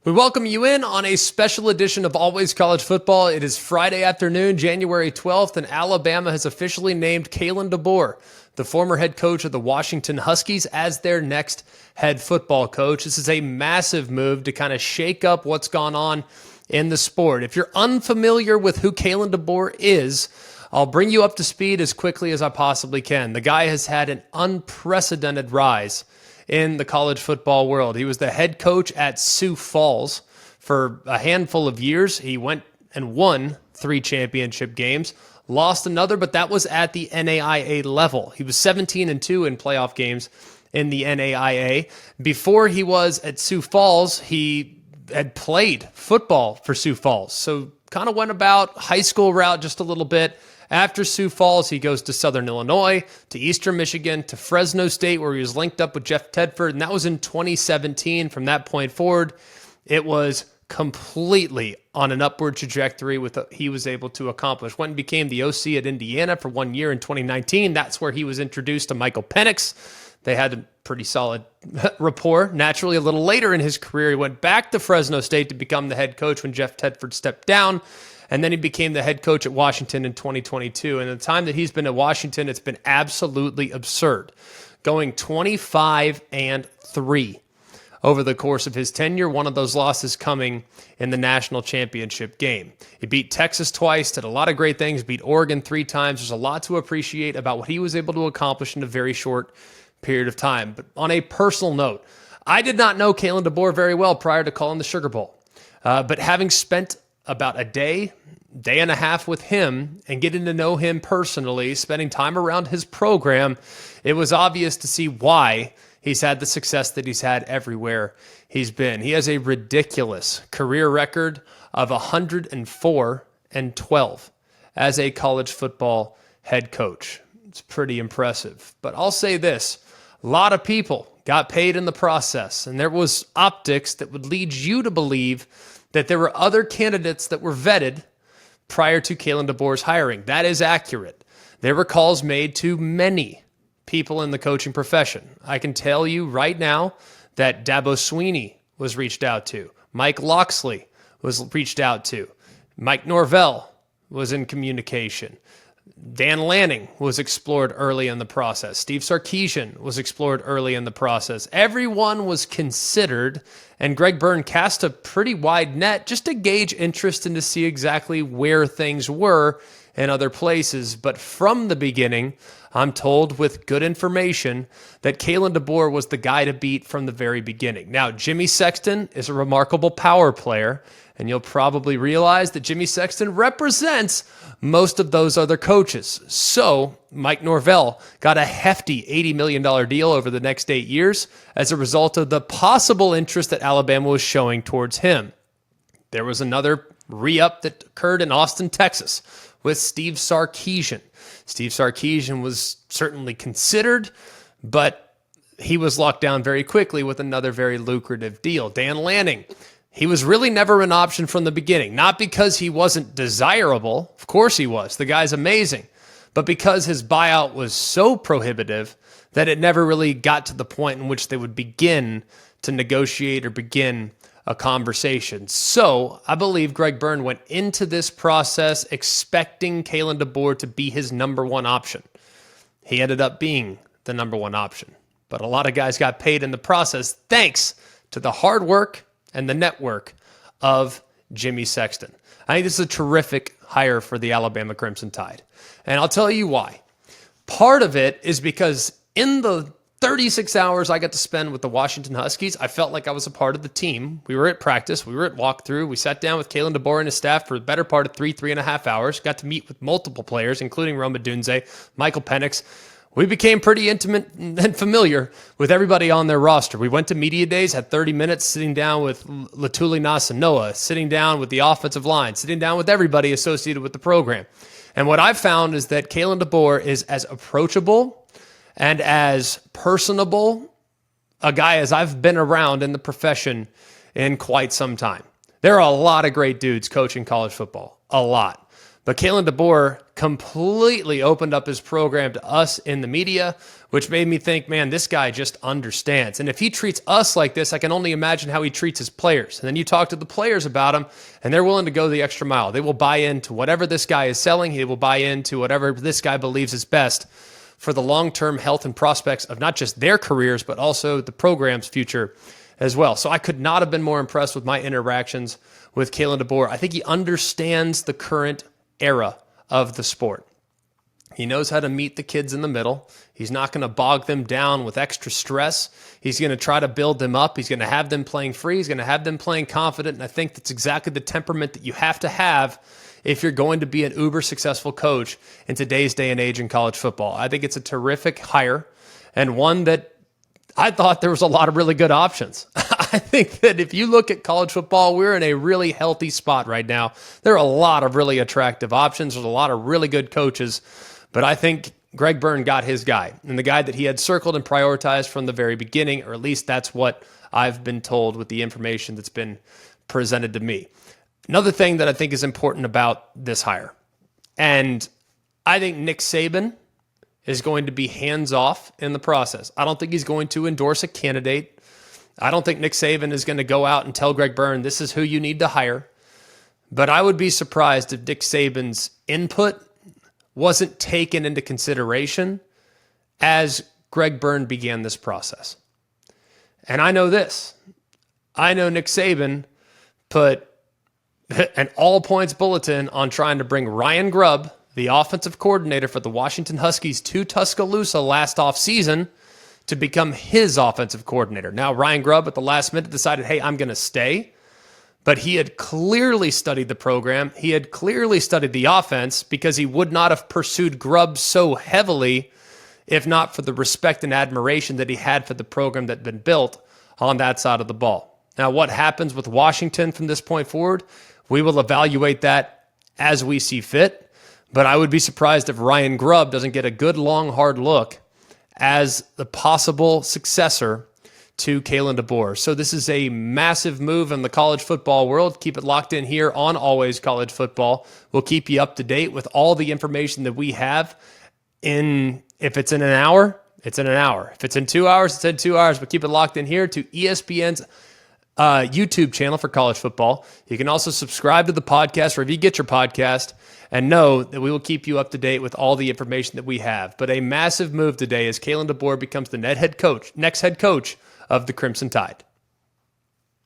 We welcome you in on a special edition of Always College Football. It is Friday afternoon, January 12th, and Alabama has officially named Kalen DeBoer, the former head coach of the Washington Huskies, as their next head football coach. This is a massive move to kind of shake up what's gone on in the sport. If you're unfamiliar with who Kalen DeBoer is, I'll bring you up to speed as quickly as I possibly can. The guy has had an unprecedented rise in the college football world. He was the head coach at Sioux Falls for a handful of years. He went and won 3 championship games, lost another, but that was at the NAIA level. He was 17-2 in playoff games in the NAIA. Before he was at Sioux Falls, he had played football for Sioux Falls. So kind of went about high school route just a little bit. After Sioux Falls, he goes to Southern Illinois, to Eastern Michigan, to Fresno State, where he was linked up with Jeff Tedford, and that was in 2017. From that point forward, it was completely on an upward trajectory with what he was able to accomplish. Went and became the OC at Indiana for 1 year in 2019. That's where he was introduced to Michael Penix. They had a pretty solid rapport. Naturally, a little later in his career, he went back to Fresno State to become the head coach when Jeff Tedford stepped down. And then he became the head coach at Washington in 2022. And the time that he's been at Washington, it's been absolutely absurd. Going 25-3 over the course of his tenure, one of those losses coming in the national championship game. He beat Texas twice, did a lot of great things, beat Oregon 3 times. There's a lot to appreciate about what he was able to accomplish in a very short period of time. But on a personal note, I did not know Kalen DeBoer very well prior to calling the Sugar Bowl. But having spent about a day and a half with him and getting to know him personally, spending time around his program, it was obvious to see why he's had the success that he's had everywhere he's been. He has a ridiculous career record of 104-12 as a college football head coach. It's pretty impressive. But I'll say this, a lot of people got paid in the process, and there was optics that would lead you to believe that there were other candidates that were vetted prior to Kalen DeBoer's hiring. That is accurate. There were calls made to many people in the coaching profession. I can tell you right now that Dabo Sweeney was reached out to. Mike Loxley was reached out to. Mike Norvell was in communication. Dan Lanning was explored early in the process. Steve Sarkisian was explored early in the process. Everyone was considered, and Greg Byrne cast a pretty wide net just to gauge interest and to see exactly where things were in other places. But from the beginning, I'm told with good information that Kalen DeBoer was the guy to beat from the very beginning. Now, Jimmy Sexton is a remarkable power player, and you'll probably realize that Jimmy Sexton represents most of those other coaches. So Mike Norvell got a hefty $80 million deal over the next 8 years as a result of the possible interest that Alabama was showing towards him. There was another re-up that occurred in Austin, Texas with Steve Sarkisian. Steve Sarkisian was certainly considered, but he was locked down very quickly with another very lucrative deal. Dan Lanning, he was really never an option from the beginning, not because he wasn't desirable. Of course he was. The guy's amazing. But because his buyout was so prohibitive that it never really got to the point in which they would begin to negotiate or begin a conversation. So I believe Greg Byrne went into this process expecting Kalen DeBoer to be his number one option. He ended up being the number one option. But a lot of guys got paid in the process thanks to the hard work and the network of Jimmy Sexton. I think this is a terrific hire for the Alabama Crimson Tide. And I'll tell you why. Part of it is because in the 36 hours I got to spend with the Washington Huskies, I felt like I was a part of the team. We were at practice. We were at walkthrough. We sat down with Kalen DeBoer and his staff for the better part of 3.5 hours. Got to meet with multiple players, including Roma Dunze, Michael Penix. We became pretty intimate and familiar with everybody on their roster. We went to media days, had 30 minutes sitting down with Latuli Nasanoa, sitting down with the offensive line, sitting down with everybody associated with the program. And what I've found is that Kalen DeBoer is as approachable and as personable a guy as I've been around in the profession in quite some time. There are a lot of great dudes coaching college football, a lot. But Kalen DeBoer completely opened up his program to us in the media, which made me think, man, this guy just understands. And if he treats us like this, I can only imagine how he treats his players. And then you talk to the players about him, and they're willing to go the extra mile. They will buy into whatever this guy is selling. He will buy into whatever this guy believes is best for the long-term health and prospects of not just their careers, but also the program's future as well. So I could not have been more impressed with my interactions with Kalen DeBoer. I think he understands the current era of the sport. He knows how to meet the kids in the middle. He's not going to bog them down with extra stress. He's going to try to build them up. He's going to have them playing free. He's going to have them playing confident. And I think that's exactly the temperament that you have to have if you're going to be an uber successful coach in today's day and age in college football. I think it's a terrific hire, and one that I thought there was a lot of really good options. I think that if you look at college football, we're in a really healthy spot right now. There are a lot of really attractive options. There's a lot of really good coaches, but I think Greg Byrne got his guy, and the guy that he had circled and prioritized from the very beginning, or at least that's what I've been told with the information that's been presented to me. Another thing that I think is important about this hire, and I think Nick Saban is going to be hands-off in the process. I don't think he's going to endorse a candidate. I don't think Nick Saban is going to go out and tell Greg Byrne, this is who you need to hire. But I would be surprised if Nick Saban's input wasn't taken into consideration as Greg Byrne began this process. And I know this. I know Nick Saban put an all-points bulletin on trying to bring Ryan Grubb, the offensive coordinator for the Washington Huskies, to Tuscaloosa last offseason to become his offensive coordinator. Now, Ryan Grubb at the last minute decided, hey, I'm going to stay. But he had clearly studied the program. He had clearly studied the offense, because he would not have pursued Grubb so heavily if not for the respect and admiration that he had for the program that had been built on that side of the ball. Now, what happens with Washington from this point forward, we will evaluate that as we see fit. But I would be surprised if Ryan Grubb doesn't get a good, long, hard look as the possible successor to Kalen DeBoer. So this is a massive move in the college football world. Keep it locked in here on Always College Football. We'll keep you up to date with all the information that we have. If it's in an hour, it's in an hour. If it's in 2 hours, it's in 2 hours. But keep it locked in here to ESPN's YouTube channel for college football. You can also subscribe to the podcast wherever you get your podcast, and know that we will keep you up to date with all the information that we have. But a massive move today as Kalen DeBoer becomes the next head coach of the Crimson Tide.